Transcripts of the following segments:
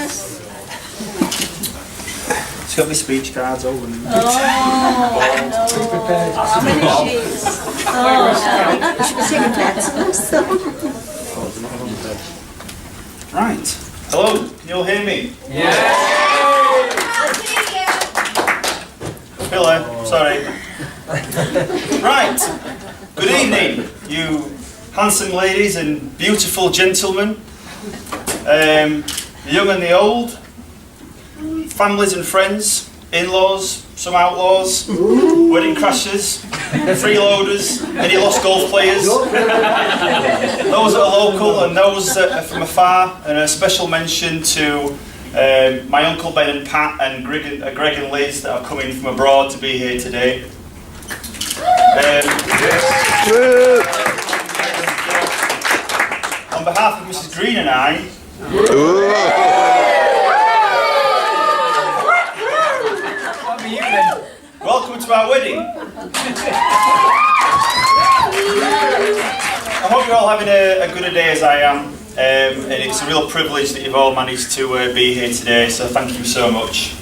Christmas. She's got my speech cards over. How many sheets? We should be singing that song. Right. Hello, can you all hear me? Hello, sorry. Right. Good evening, you handsome ladies and beautiful gentlemen, the young and the old, families and friends, in-laws, some outlaws, wedding crashers, freeloaders, any lost golf players, those that are local and those that are from afar, and a special mention to my Uncle Ben and Pat and Greg and Liz that are coming from abroad to be here today. On behalf of Mrs. Green and I, welcome to our wedding. I hope you're all having a good a day as I am, and it's a real privilege that you've all managed to be here today, so thank you so much.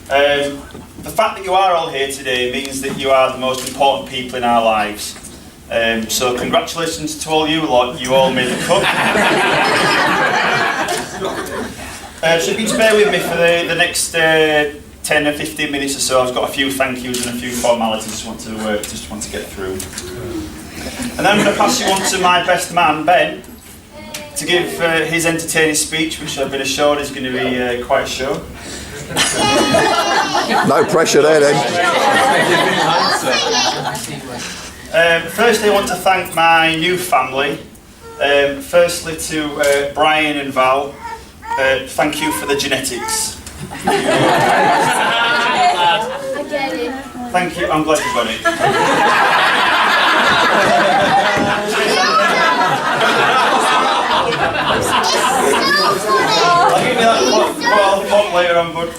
The fact that you are all here today means that you are the most important people in our lives. So congratulations to all you lot, you all made the cut. So if you just bear with me for the next 10 or 15 minutes or so, I've got a few thank yous and a few formalities just want to get through. And then I'm going to pass you on to my best man, Ben, to give his entertaining speech, which I've been assured is going to be quite a show. No pressure there then. Firstly, I want to thank my new family. Firstly to Brian and Val. Thank you for the genetics. I get it. Thank you, I'm glad you got it. I'll give you that pop later on, bud.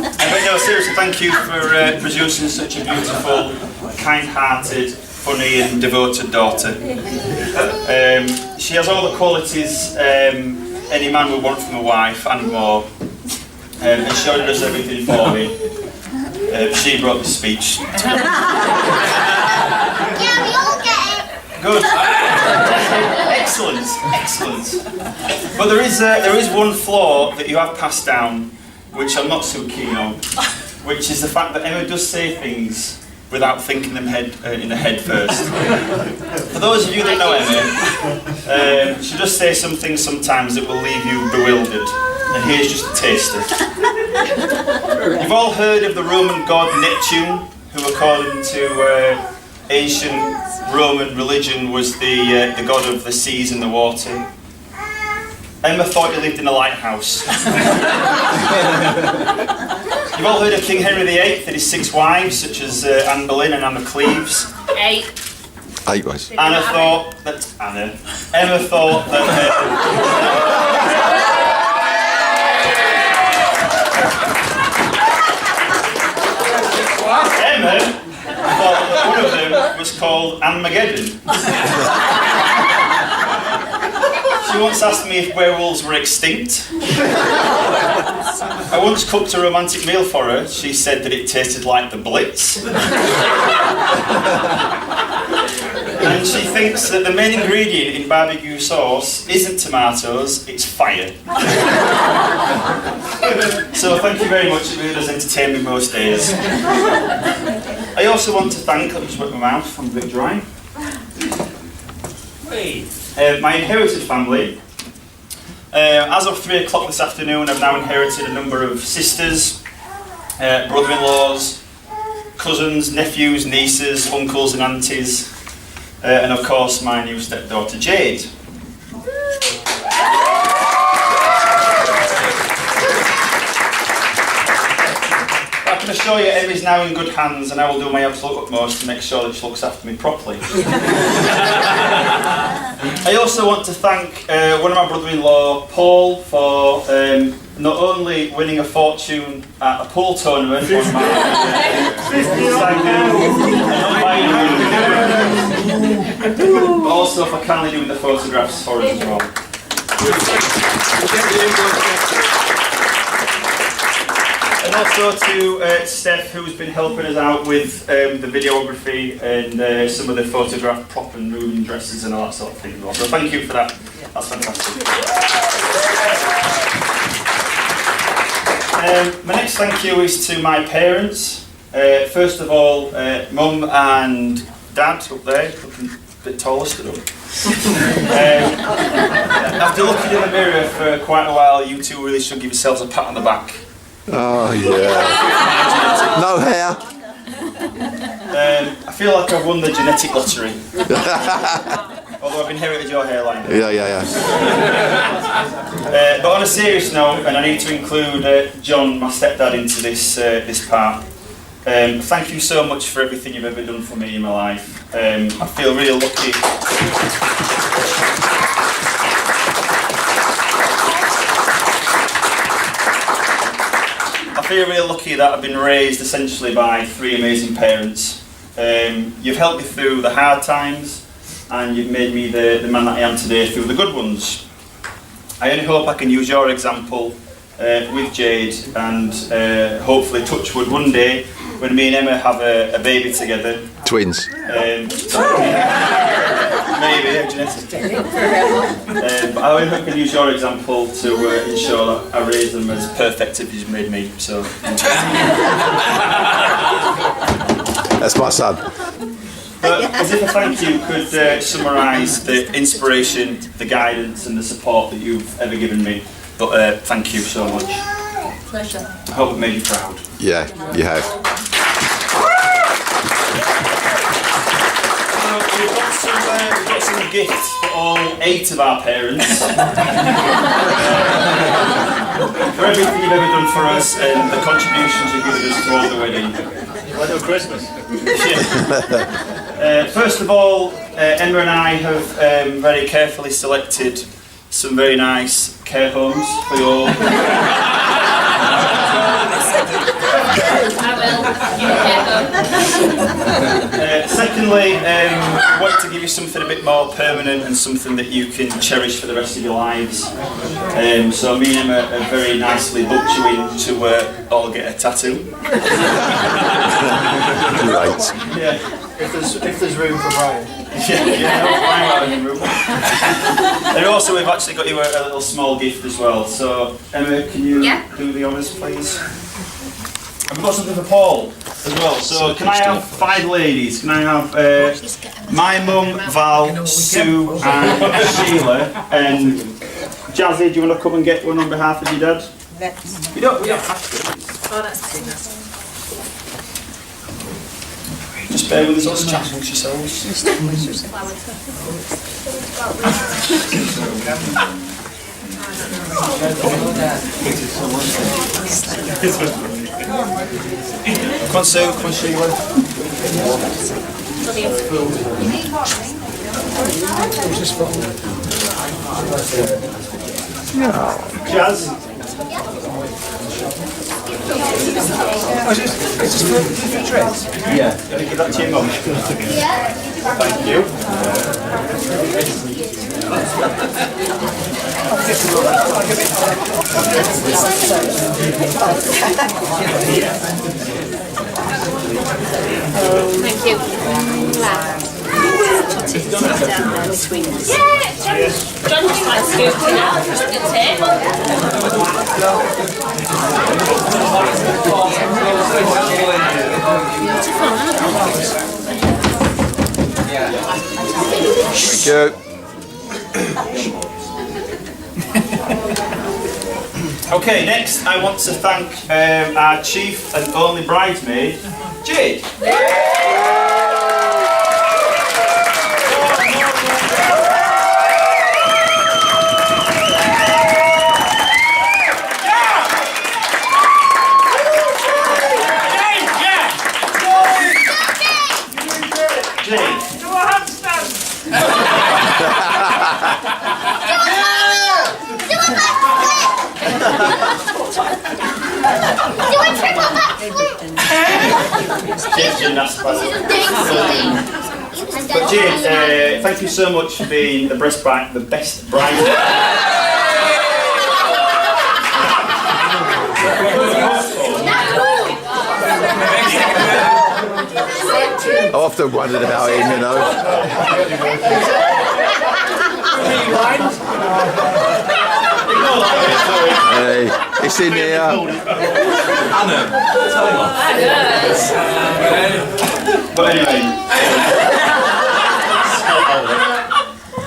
But no, seriously, thank you for producing such a beautiful, kind-hearted, funny and devoted daughter. She has all the qualities any man would want from a wife and more. And she already does everything for me. She brought the speech. Yeah, we all get it. Good. Excellent, excellent. But there is one flaw that you have passed down, which I'm not so keen on, which is the fact that Emma does say things without thinking them in the head first. For those of you that know Emma, she does say some things sometimes that will leave you bewildered. And here's just a taster. You've all heard of the Roman god Neptune, who according to ancient Roman religion was the god of the seas and the water. Emma thought he lived in a lighthouse. You've all heard of King Henry VIII and his 6 wives, such as Anne Boleyn and Anna Cleves. 8 ways. Emma thought that Emma thought that one of them was called Anmageddon. She once asked me if werewolves were extinct. I once cooked a romantic meal for her. She said that it tasted like the Blitz. And she thinks that the main ingredient in barbecue sauce isn't tomatoes, it's fire. So thank you very much, it really does entertain me most days. I also want to thank, let me just wet my mouth, I'm a bit dry. My inherited family. As of 3 o'clock this afternoon, I've now inherited a number of sisters, brother-in-laws, cousins, nephews, nieces, uncles and aunties, and of course my new stepdaughter Jade. I can assure you Emmy's now in good hands and I will do my absolute utmost to make sure that she looks after me properly. I also want to thank one of my brother-in-law, Paul, for not only winning a fortune at a pool tournament on my but also for kindly doing the photographs for us as well. And also to Steph, who's been helping us out with the videography and some of the photograph prop and room dresses and all that sort of thing. So thank you for that. That's fantastic. My next thank you is to my parents. First of all, Mum and Dad up there, looking a bit taller, stood up. After looking in the mirror for quite a while, you two really should give yourselves a pat on the back. Oh, yeah. No hair. I feel like I've won the genetic lottery. Although I've inherited your hairline. Yeah. But on a serious note, and I need to include John, my stepdad, into this part. Thank you so much for everything you've ever done for me in my life. I feel really lucky. I feel really lucky that I've been raised essentially by three amazing parents. You've helped me through the hard times, and you've made me the man that I am today through the good ones. I only hope I can use your example with Jade, and hopefully, touch wood, one day when me and Emma have a baby together. Twins. Maybe, genetic. But I only hope I can use your example to ensure that I raise them as perfect as you've made me. So. That's my son. But as if a thank you could summarise the inspiration, the guidance and the support that you've ever given me. But thank you so much. Pleasure. I hope it made you proud. Yeah, you have. So we've got some gifts for all 8 of our parents. For everything you've ever done for us and the contributions you've given us towards the wedding. Why do Christmas? First of all, Emma and I have very carefully selected some very nice care homes for you all. Secondly, I want to give you something a bit more permanent and something that you can cherish for the rest of your lives. So me and Emma have very nicely booked you in to all get a tattoo. Right. Yeah. If there's room for Brian. And also we've actually got you a little small gift as well. So Emma, can you do the honours please? And we've got something for Paul as well. So can I have 5 ladies? Can I have my mum, Val, Sue and Sheila, and Jazzy, do you want to come and get one on behalf of your dad? We don't have to. Oh, that's nice. Just bear with us, let's chat amongst yourselves. Come on, Sue, come on, Sheila. Jazz. Is this for dress? Yeah. Can you give that to your mum? Thank you. Thank you. John just might scoop it out of the table. Thank you. Okay, next I want to thank our chief and only bridesmaid, Jade. But Jade, thank you so much for being the best bride. I often wondered about him, you know. Hey, it's in here. But anyway,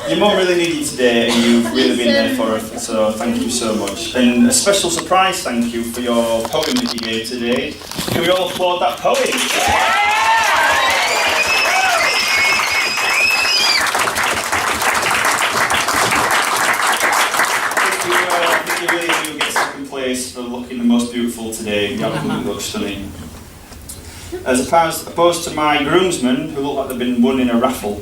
your mum really needed you today, and you've really been there for her, so thank you so much. And a special surprise thank you for your poem that you gave today. Can we all applaud that poem? I think you really do get second place for looking the most beautiful today. You absolutely look stunning. As opposed to my groomsmen, who look like they've been won in a raffle.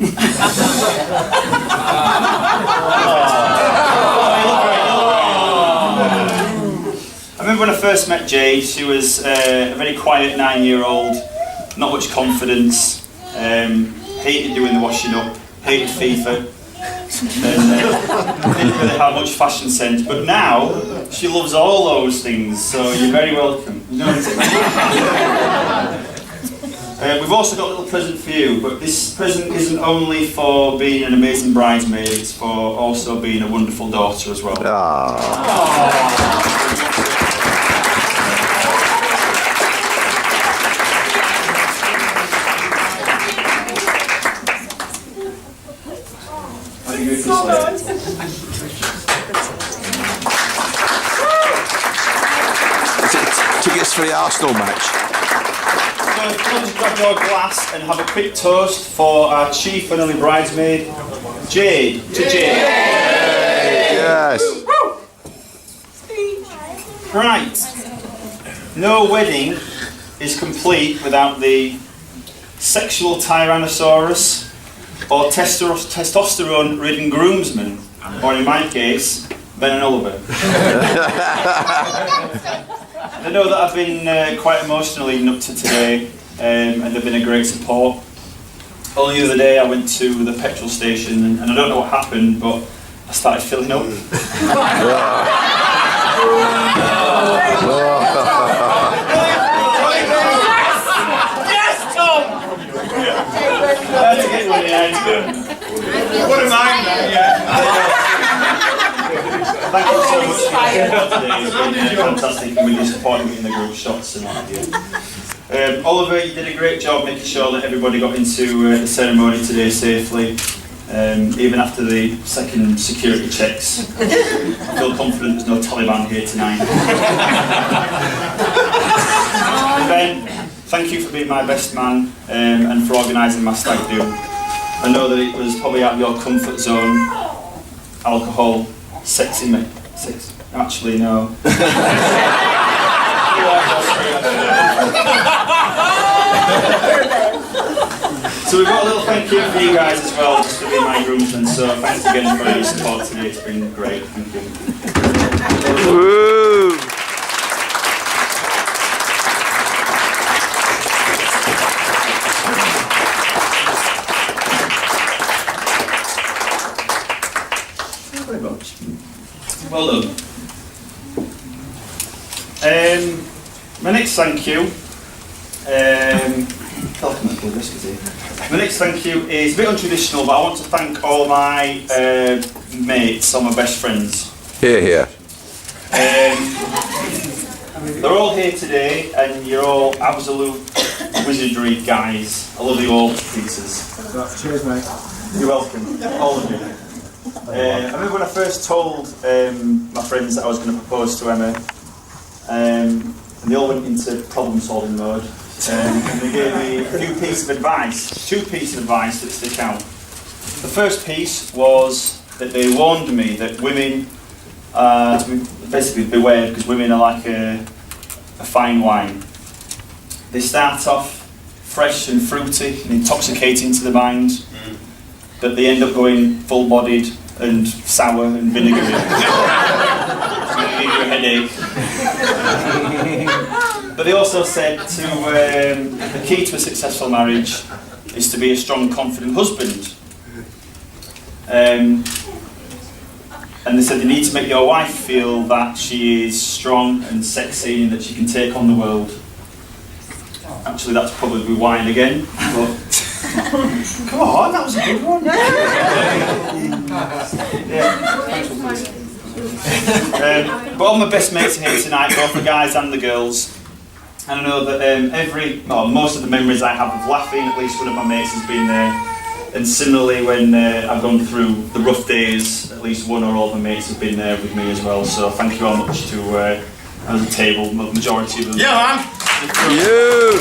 I remember when I first met Jade, she was a very quiet 9-year-old, not much confidence, hated doing the washing up, hated FIFA, and didn't really have much fashion sense. But now, she loves all those things, so you're very welcome. You know what I'm saying? We've also got a little present for you, but this present isn't only for being an amazing bridesmaid, it's for also being a wonderful daughter as well. Is it tickets for the Arsenal match? So if you want to grab your glass and have a quick toast for our chief and only bridesmaid, Jade. To Jade. Yes. Right. No wedding is complete without the sexual tyrannosaurus or testosterone-ridden groomsman, or in my case, Ben and Oliver. I know that I've been quite emotional leading up to today, and they've been a great support. Only the other day I went to the petrol station, and I don't know what happened, but I started filling up. Yes, Tom! I had to get one in. What am I? Thank you so much for your support today. It's been fantastic, and really supporting me in the group shots and what have you. Oliver, you did a great job making sure that everybody got into the ceremony today safely, even after the second security checks. I feel confident there's no Taliban here tonight. Ben, thank you for being my best man and for organising my stag do. I know that it was probably out of your comfort zone. Alcohol, sexy me. Actually, no. So we've got a little thank you for you guys as well, just for being my groomsmen. So thanks again for your support today. It's been great. Thank you. Woo! Very much. Well done. My next thank you. My next thank you is a bit untraditional, but I want to thank all my mates, all my best friends. Here, here. They're all here today, and you're all absolute wizardry guys. I love you all to pieces. Cheers, mate. You're welcome, all of you. I remember when I first told my friends that I was going to propose to Emma, and they all went into problem-solving mode, and they gave me a few pieces of advice, 2 pieces of advice that stick out. The first piece was that they warned me that women, basically beware, because women are like a fine wine. They start off fresh and fruity and intoxicating to the mind, but they end up going full-bodied and sour and vinegary. It's going to give you a headache. But they also said the key to a successful marriage is to be a strong, confident husband. And they said you need to make your wife feel that she is strong and sexy and that she can take on the world. Actually, that's probably wine again, but Come on, that was a good one. But all my best mates are here tonight, both the guys and the girls. And I know that most of the memories I have of laughing, at least one of my mates has been there. And similarly, when I've gone through the rough days, at least one or all of my mates have been there with me as well. So thank you all much to as a table, majority of them. Yeah, man. You.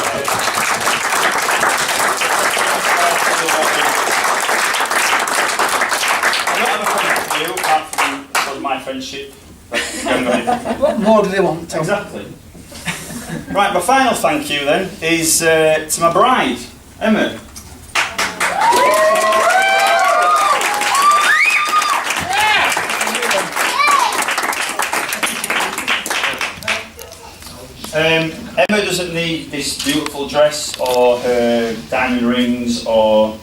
I don't have a friend for you, apart from my friendship. What more do they want, Tom? Exactly. Right, my final thank you then is to my bride, Emma. Emma doesn't need this beautiful dress or her diamond rings or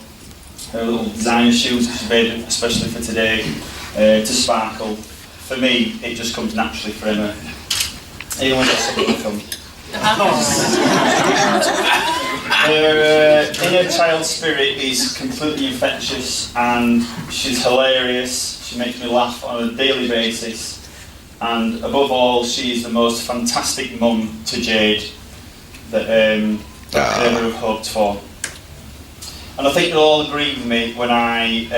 her little designer shoes that she's made especially for today to sparkle. For me, it just comes naturally for Emma. Anyone got something to come? Her inner child spirit is completely infectious and she's hilarious. She makes me laugh on a daily basis. And above all, she is the most fantastic mum to Jade that I could ever have hoped for. And I think you'll all agree with me when I'm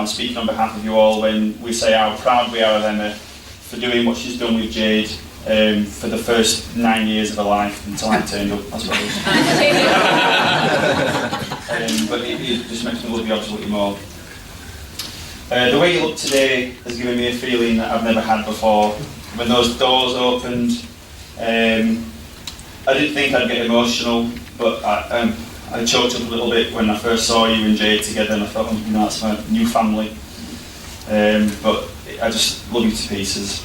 speaking on behalf of you all when we say how proud we are of Emma for doing what she's done with Jade for the first 9 years of her life until I turned up, I suppose. But it just makes me love you absolutely more. The way you look today has given me a feeling that I've never had before. When those doors opened, I didn't think I'd get emotional, but I choked up a little bit when I first saw you and Jade together, and I thought, that's my new family. But I just love you to pieces.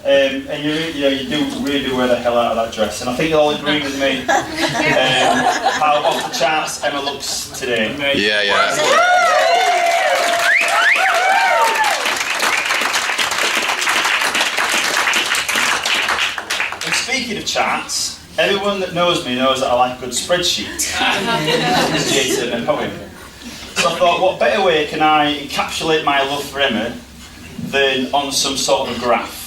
And you do really wear the hell out of that dress, and I think you'll all agree with me how off the charts Emma looks today. Yeah. And speaking of charts, everyone that knows me knows that I like a good spreadsheet. Jade said in a poem. So I thought, what better way can I encapsulate my love for Emma than on some sort of a graph?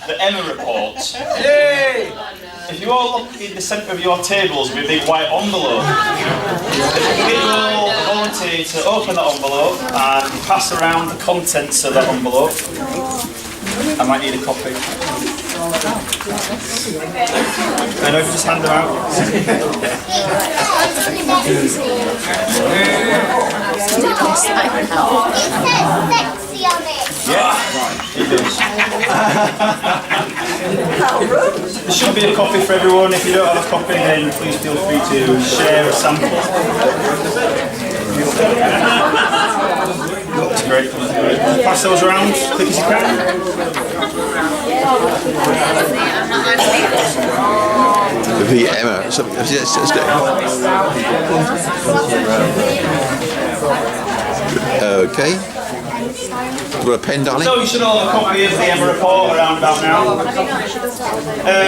The Emma report. Yay! If you all look in the centre of your tables with a big white envelope, if you can get you all volunteer to open that envelope and pass around the contents of that envelope. I might need a copy. I know if you just hand them out. Yeah, it does. There should be a copy for everyone. If you don't have a copy, then please feel free to share a sample. That's great. Pass those around as quick as you can. The Emma. Okay. Got a pen, darling? So you should all have a copy of the Emma report around about now.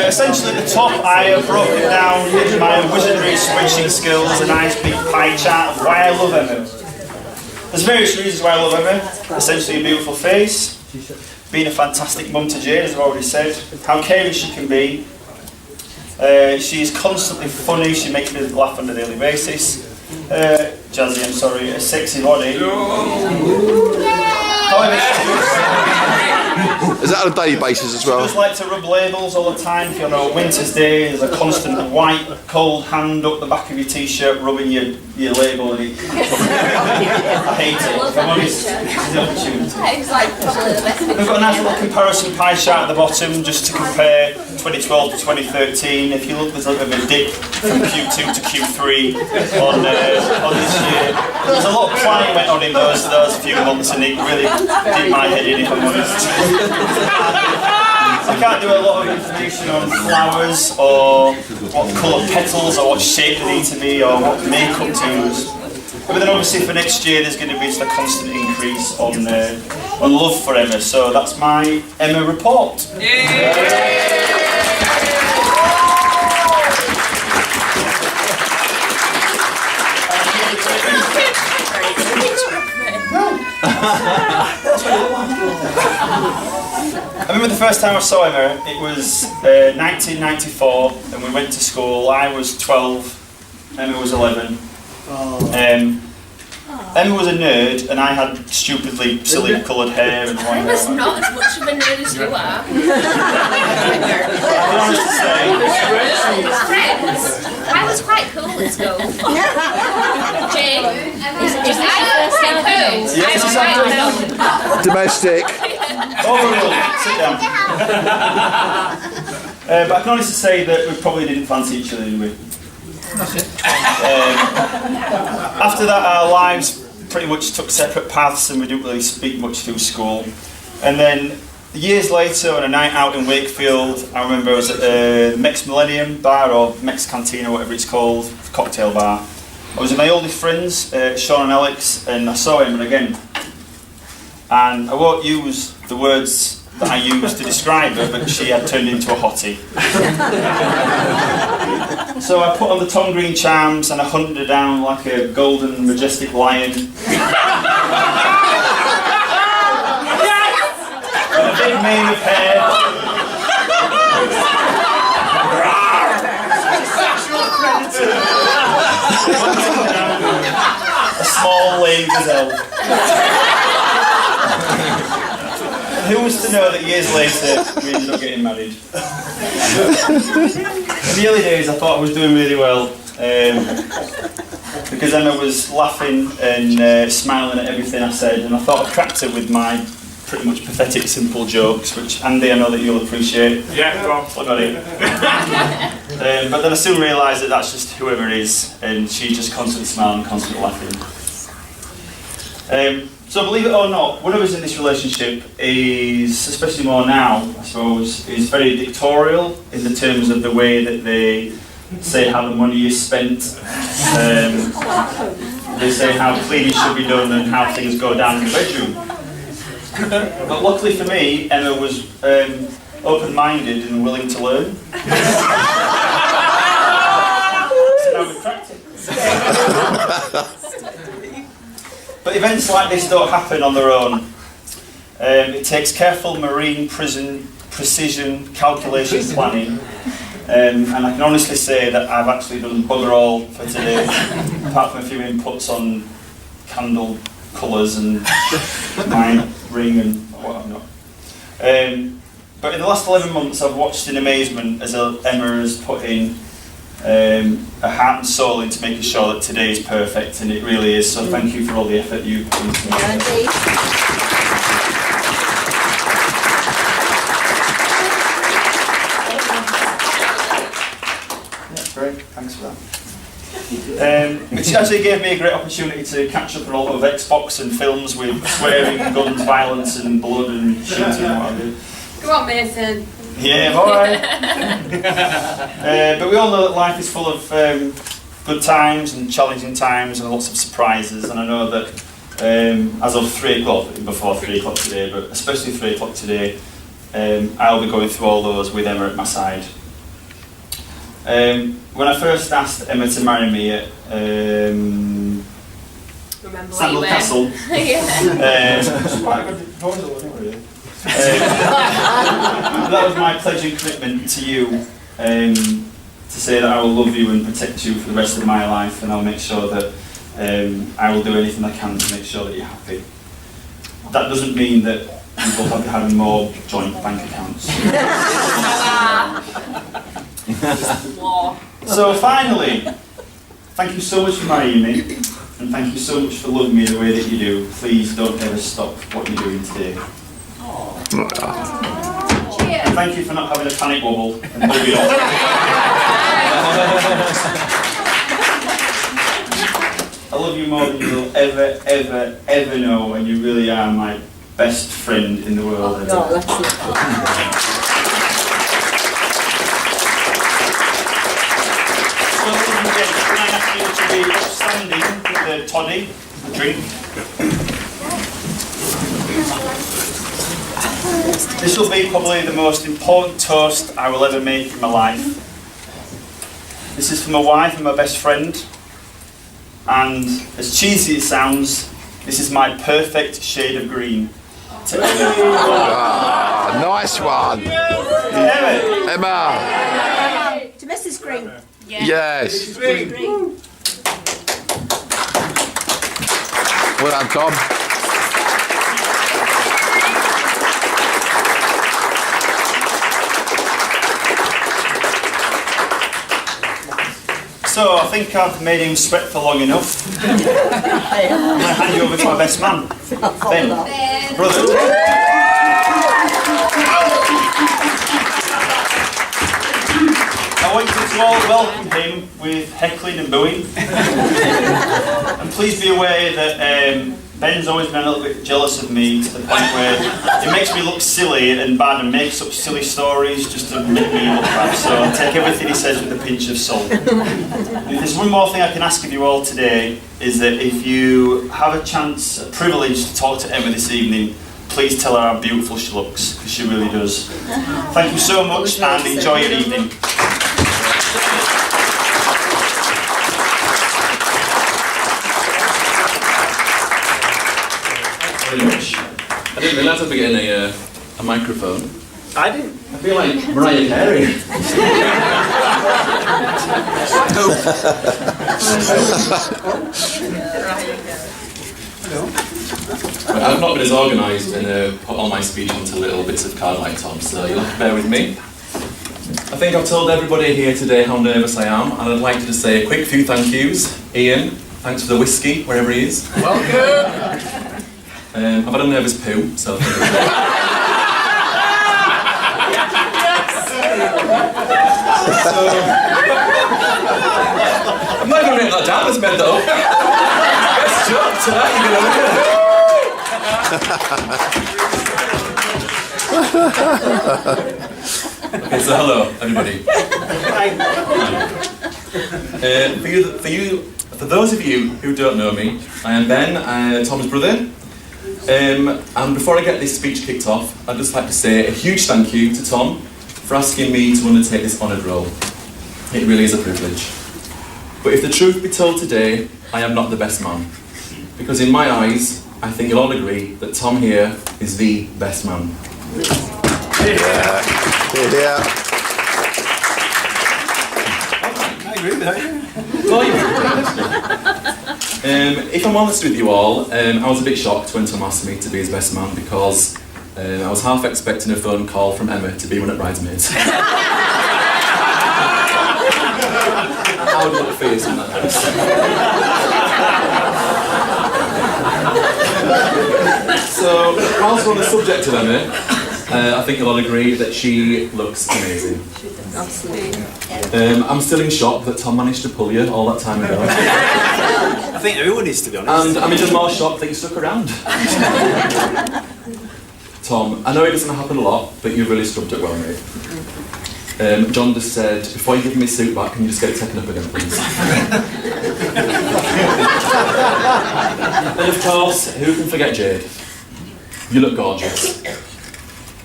Essentially at the top I have broken down my wizardry spreadsheet skills, a nice big pie chart of why I love Emma. There's various reasons why I love Emma. Essentially a beautiful face, being a fantastic mum to Jade, as I've already said, how caring she can be. She's constantly funny, she makes me laugh on a daily basis. Jazzy, I'm sorry, a sexy body. Is that on a daily basis as well? She does like to rub labels all the time. If you're on a winter's day, there's a constant white, cold hand up the back of your t-shirt rubbing your label, and I hate it. If I'm honest, it's the opportunity. We've got a nice little comparison pie chart at the bottom just to compare 2012 to 2013. If you look, there's a little bit of a dip from Q2 to Q3 on this year. There's a lot of planning went on in those few months, and it really did my head in, if I'm honest. I can't do a lot of information on flowers or what colour petals or what shape they need to be or what makeup to use. But then obviously for next year there's going to be just a constant increase on love for Emma. So that's my Emma report. I remember the first time I saw Emma, it was 1994, and we went to school. I was 12, Emma was 11. Emma was a nerd, and I had stupidly silly coloured hair and long hair. Emma's not as much of a nerd as you are. Friends, I was quite cool at school. Jane, is I was quite cool. Yes, I was quite cool. Domestic. Overruled. Sit down. But I can honestly say that we probably didn't fancy each other, did we? After that, our lives pretty much took separate paths, and we didn't really speak much through school. And then years later, on a night out in Wakefield, I remember I was at the Mex Millennium Bar, or Mex Cantina, whatever it's called, cocktail bar. I was with my oldest friends, Sean and Alex, and I saw him again. And I won't use the words that I used to describe her, but she had turned into a hottie. So I put on the Tom Green charms and I hunted her down like a golden, majestic lion. And a big mane of hair. A small, lame gazelle. Who was to know that years later we ended up getting married? In the early days I thought I was doing really well, because Emma was laughing and smiling at everything I said, and I thought I cracked her with my pretty much pathetic simple jokes, which Andy, I know that you'll appreciate. Yeah, go on. Look at it. But then I soon realised that that's just whoever it is, and she's just constantly smiling, constantly laughing. So believe it or not, one of us in this relationship is, especially more now, I suppose, is very dictatorial in the terms of the way that they say how the money is spent. They say how cleaning should be done and how things go down in the bedroom. But luckily for me, Emma was open-minded and willing to learn. So now we've cracked it. But events like this don't happen on their own. It takes careful marine precision calculation planning. And I can honestly say that I've actually done bugger all for today, apart from a few inputs on candle colours and my ring and what not. But in the last 11 months I've watched in amazement as Emma has put in a heart and soul into making sure that today is perfect, and it really is. So thank you for all the effort you put into it. Yeah, great. Thanks for that. Which actually gave me a great opportunity to catch up on a lot of Xbox and films with swearing, guns, violence, and blood and shooting and what have you. Go on, Mason. Yeah, alright. But we all know that life is full of good times and challenging times and lots of surprises, and I know that as of 3 o'clock, before 3 o'clock today, but especially 3 o'clock today, I'll be going through all those with Emma at my side. When I first asked Emma to marry me at Sandal Castle, that was my pledge and commitment to you, to say that I will love you and protect you for the rest of my life, and I'll make sure that I will do anything I can to make sure that you're happy. That doesn't mean that we both have to have more joint bank accounts. So finally, thank you so much for marrying me, and thank you so much for loving me the way that you do. Please don't ever stop what you're doing today. And thank you for not having a panic wobble and holding on. I love you more than you'll ever know, and you really are my best friend in the world. No, that's it. So, can I ask you to be upstanding with the toddy, a drink. This will be probably the most important toast I will ever make in my life. This is for my wife and my best friend. And as cheesy as it sounds, this is my perfect shade of green. To Ah, nice one. Emma. Emma. To Mrs. Green. Yes. Well done, Tom. So I think I've made him sweat for long enough. I'm going to hand you over to my best man, Ben. Brother. I want you to all welcome him with heckling and booing. And please be aware that Ben's always been a little bit jealous of me to the point where it makes me look silly and bad and makes up silly stories just to make me look bad. So I take everything he says with a pinch of salt. If there's one more thing I can ask of you all today, is that if you have a chance, a privilege to talk to Emma this evening, please tell her how beautiful she looks, because she really does. Thank you so much and enjoy your evening. Very much. I didn't realise I'd be getting a microphone. I didn't. I feel like Mariah Carey. I've not been as organised and put all my speech onto little bits of card like Tom, so you'll have to bear with me. I think I've told everybody here today how nervous I am, and I'd like to just say a quick few thank yous. Ian, thanks for the whiskey, wherever he is. Welcome. I've had a nervous poo, so... I'm not even written that down, let's bend that up. Best job tonight, Okay, so hello, everybody. For those of you who don't know me, I am Ben, Tom's brother. And before I get this speech kicked off, I'd just like to say a huge thank you to Tom for asking me to undertake this honoured role. It really is a privilege. But if the truth be told today, I am not the best man. Because in my eyes, I think you'll all agree that Tom here is the best man. Yeah. I agree with that. If I'm honest with you all, I was a bit shocked when Tom asked me to be his best man because I was half expecting a phone call from Emma to be one at Bridesmaids. I would look fierce in that house. So, whilst we're on the subject of Emma, I think you'll all agree that she looks amazing. I'm still in shock that Tom managed to pull you all that time ago. I think everyone is, to be honest. And I'm even more shocked that you stuck around. Tom, I know it doesn't happen a lot, but you really scrubbed it well, mate. John just said, before you give me my suit back, can you just get it taken up again, please? And of course, who can forget Jade? You look gorgeous.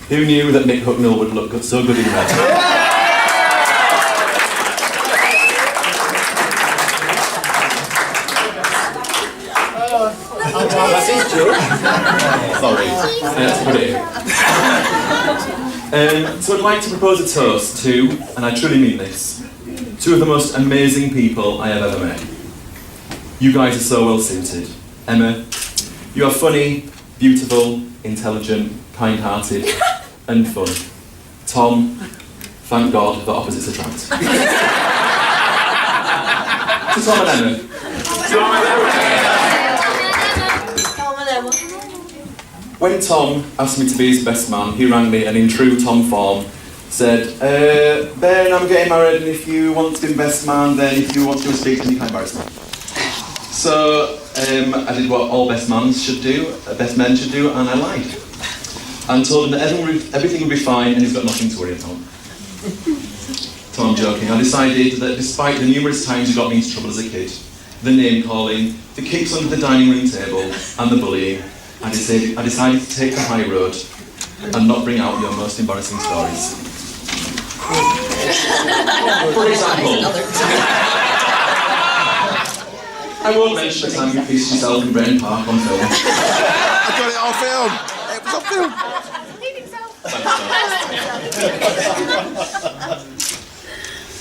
Who knew that Nick Hucknall would look so good in red? That's his joke. Sorry, let's put it in. So I'd like to propose a toast to, and I truly mean this, two of the most amazing people I have ever met. You guys are so well suited. Emma, you are funny, beautiful, intelligent, kind-hearted, and fun. Tom, thank God that opposites attract. To Tom and Emma. When Tom asked me to be his best man, he rang me and in true Tom form said, Ben, I'm getting married and if you want to be best man, then if you want to speak to me, you can embarrass me. So I did what all best men should do, and I lied. And told him that everything would be fine and he's got nothing to worry about. Tom, I'm joking. I decided that despite the numerous times he got me into trouble as a kid, the name calling, the kicks under the dining room table, and the bullying, I decided to take the high road and not bring out your most embarrassing stories. For example, I won't mention the time you pissed yourself in Brent Park on film. I got it on film. It was on film.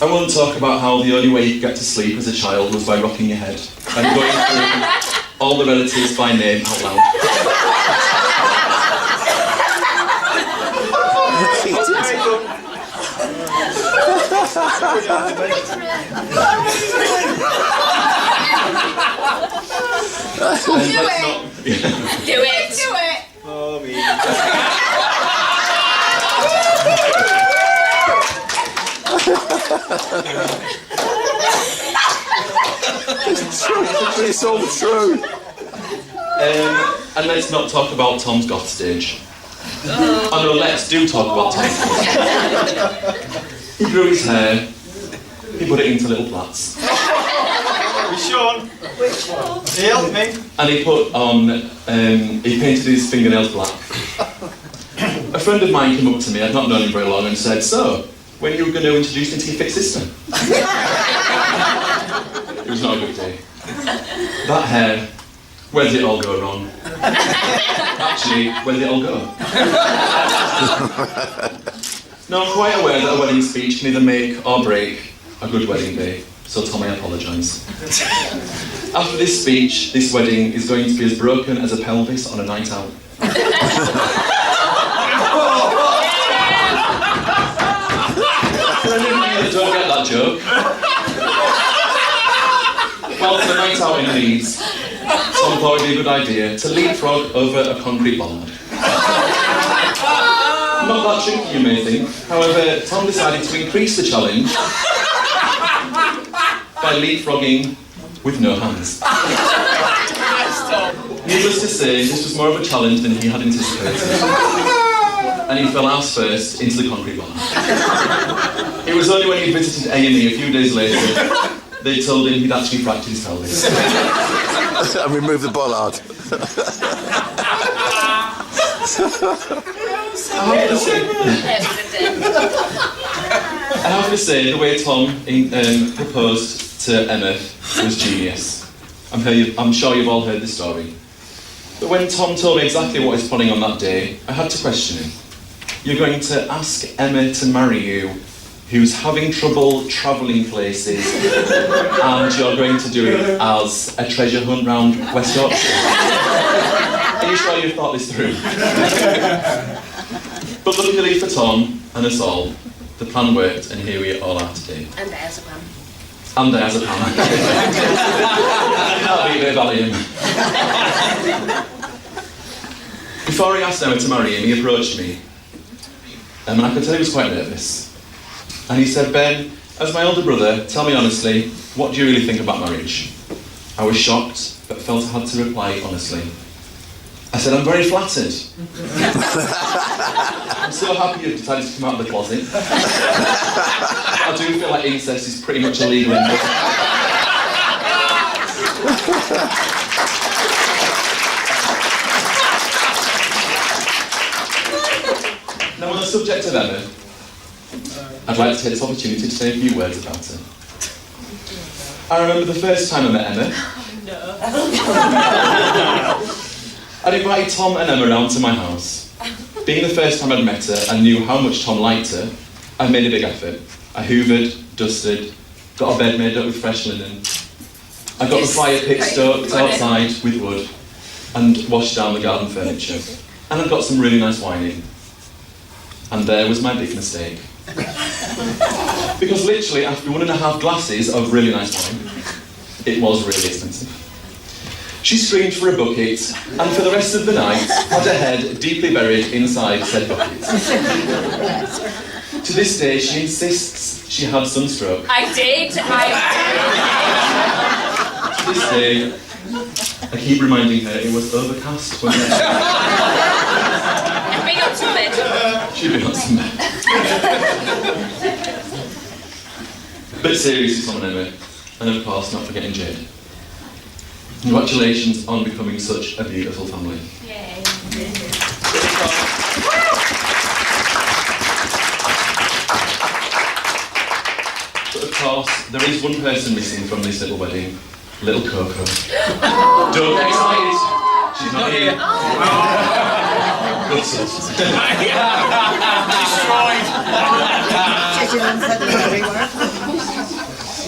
I won't talk about how the only way you could get to sleep as a child was by rocking your head and going through all the relatives by name out loud. Do it. Oh, me. It's all true. And let's not talk about Tom's goth stage. Oh no, let's do talk about Tom. He grew his hair, he put it into little plaits. Sean, he helped me. And he put on, he painted his fingernails black. A friend of mine came up to me, I'd not known him very long, and said, "So, when you were going to introduce me to your fit sister?" It was not a good day. That hair, where did it all go wrong? Actually, where did it all go? Now, I'm quite aware that a wedding speech can either make or break a good wedding day, so Tom, I apologise. After this speech, this wedding is going to be as broken as a pelvis on a night out. For any of you that don't get that joke, well, for a night out in Leeds, Tom thought it would be a good idea to leapfrog over a concrete bollard. Not that tricky, you may think. However, Tom decided to increase the challenge by leapfrogging with no hands. Needless to say, this was more of a challenge than he had anticipated. And he fell ass first into the concrete bollard. It was only when he visited A&E a few days later they told him he'd actually fractured his pelvis. And remove the bollard. I have to say, the way Tom proposed to Emma was genius. I'm sure you've all heard the story. But when Tom told me exactly what he's planning on that day, I had to question him. You're going to ask Emma to marry you, who's having trouble travelling places, and you're going to do it as a treasure hunt round West Yorkshire. Are you sure you've thought this through? But luckily for Tom and us all, the plan worked, and here we all are today. And there's a plan. And there's a plan. That'll be a bit of Valium. Before he asked Emma to marry him, he approached me. And I could tell he was quite nervous. And he said, "Ben, as my older brother, tell me honestly, what do you really think about marriage?" I was shocked, but felt I had to reply honestly. I said, "I'm very flattered. I'm so happy you've decided to come out of the closet. I do feel like incest is pretty much illegal in Britain." Now, on the subject of Emma, I'd like to take this opportunity to say a few words about her. I remember the first time I met Emma. I'd invited Tom and Emma around to my house. Being the first time I'd met her and knew how much Tom liked her, I made a big effort. I hoovered, dusted, got a bed made up with fresh linen. I got the fire pit stoked outside with wood and washed down the garden furniture. And I got some really nice wine in. And there was my big mistake. Because literally after 1.5 glasses of really nice wine, it was really expensive. She screamed for a bucket, and for the rest of the night, had her head deeply buried inside said bucket. To this day, she insists she had sunstroke. I did. To this day, I keep reminding her it was overcast when Big up to bed. she'd been on some bed. But seriously, Tom and Emma, and of course not forgetting Jade. Congratulations on becoming such a beautiful family. Yay. But of course, there is one person missing from this little wedding. Little Coco. Don't get excited. She's not here. Good stuff. Children said it everywhere.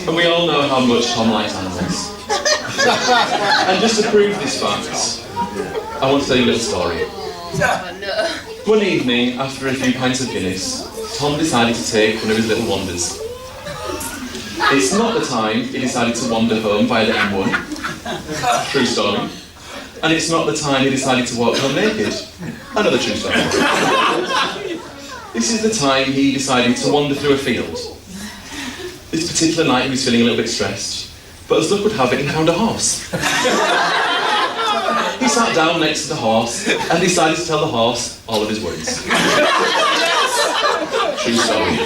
And we all know how much Tom likes animals. And just to prove this fact, I want to tell you a little story. One evening, after a few pints of Guinness, Tom decided to take one of his little wanders. It's not the time he decided to wander home via the M1. True story. And it's not the time he decided to walk home naked. Another true story. This is the time he decided to wander through a field. This particular night he was feeling a little bit stressed, but as luck would have it, he found a horse. He sat down next to the horse and decided to tell the horse all of his worries. True story.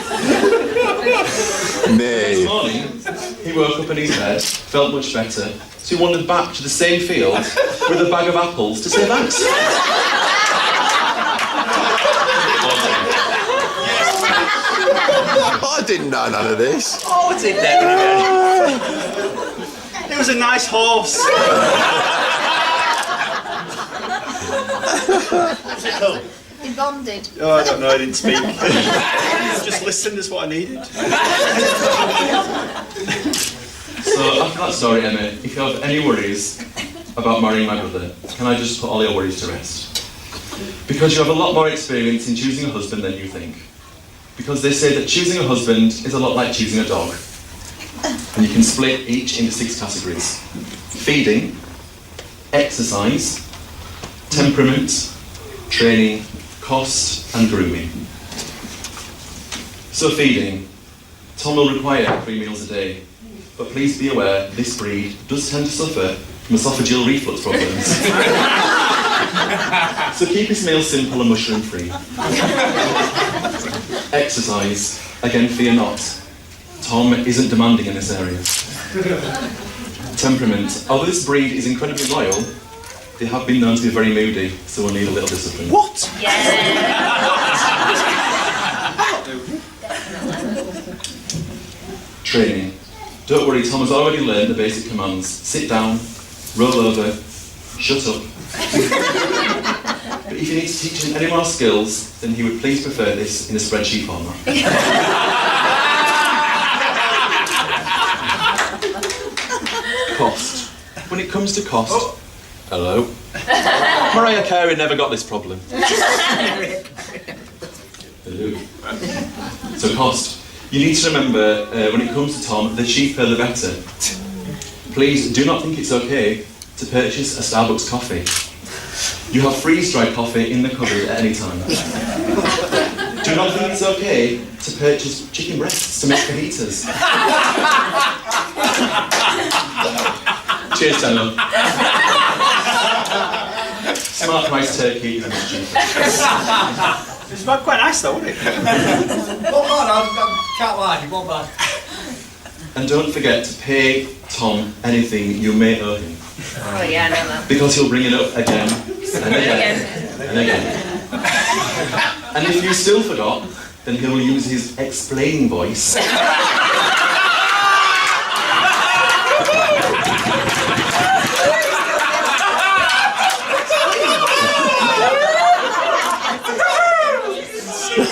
Next Me. morning, he woke up in his bed, felt much better, so he wandered back to the same field with a bag of apples to say thanks. I didn't know none of this. Oh, it's in there. It was a nice horse. He bonded. Oh, I don't know, I didn't speak. Just listened is what I needed. So after that story, Emma, if you have any worries about marrying my brother, can I just put all your worries to rest? Because you have a lot more experience in choosing a husband than you think. Because they say that choosing a husband is a lot like choosing a dog. And you can split each into 6 categories. Feeding, exercise, temperament, training, cost, and grooming. So feeding. Tom will require 3 meals a day. But please be aware, this breed does tend to suffer from esophageal reflux problems. So keep his meals simple and mushroom free. Exercise. Again, fear not. Tom isn't demanding in this area. Temperament. Although this breed is incredibly loyal, they have been known to be very moody, so we'll need a little discipline. What? Training. Don't worry, Tom has already learned the basic commands. Sit down, roll over, shut up. But if you need to teach him any more skills, then he would please prefer this in a spreadsheet format. Cost. When it comes to cost... Hello. Mariah Carey never got this problem. Hello. So cost. You need to remember, when it comes to Tom, the cheaper the better. Please do not think it's okay to purchase a Starbucks coffee. You have freeze-dried coffee in the cupboard at any time. Do not think it's okay to purchase chicken breasts to make fajitas. Cheers, Daniel. Smart price turkey and it's cheaper. It's quite nice though, wasn't it? Not bad, I can't lie, it wasn't bad. And don't forget to pay Tom anything you may owe him. Oh yeah, I know that. Because he'll bring it up again and again and again. And if you still forgot, then he'll use his explaining voice. You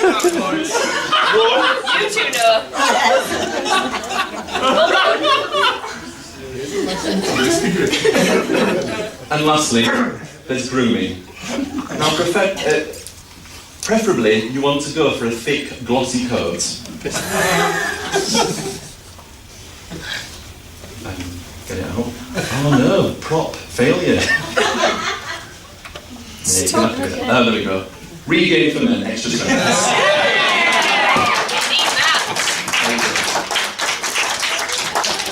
two know. And lastly, there's grooming. Now, preferably, you want to go for a thick, glossy coat. Get it out. Oh no, prop, failure. Stop Yeah, oh, there we go. Regain for men, extra strength.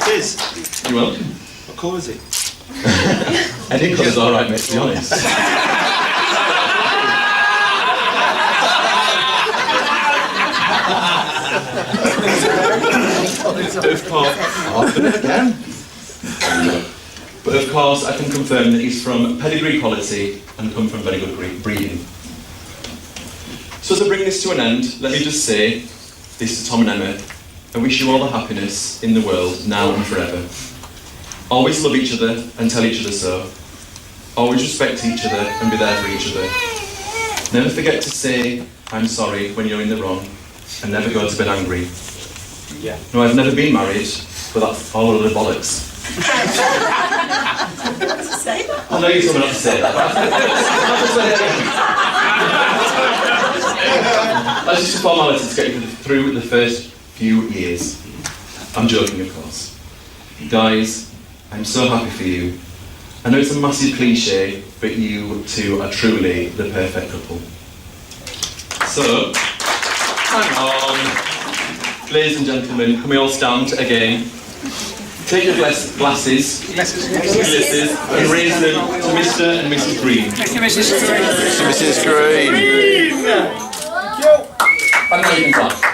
Cheers. You're welcome. What colour is it? Any colour's alright, mate, to be honest. But of of course, I can confirm that he's from pedigree quality and come from very good breeding. So as I bring this to an end, let me just say this to Tom and Emma. I wish you all the happiness in the world, now and forever. Always love each other and tell each other so. Always respect each other and be there for each other. Never forget to say, I'm sorry when you're in the wrong, and never go to bed angry. Yeah. No, I've never been married, but that's all of the bollocks. I know you told me not to say that, but that's just a formality to get you through the first few years. I'm joking, of course. Guys, I'm so happy for you. I know it's a massive cliche, but you two are truly the perfect couple. So, hang on. Ladies and gentlemen, can we all stand again? Take your glasses and raise them to Mr. and Mrs. Green. Mrs. Green. And now you can clap.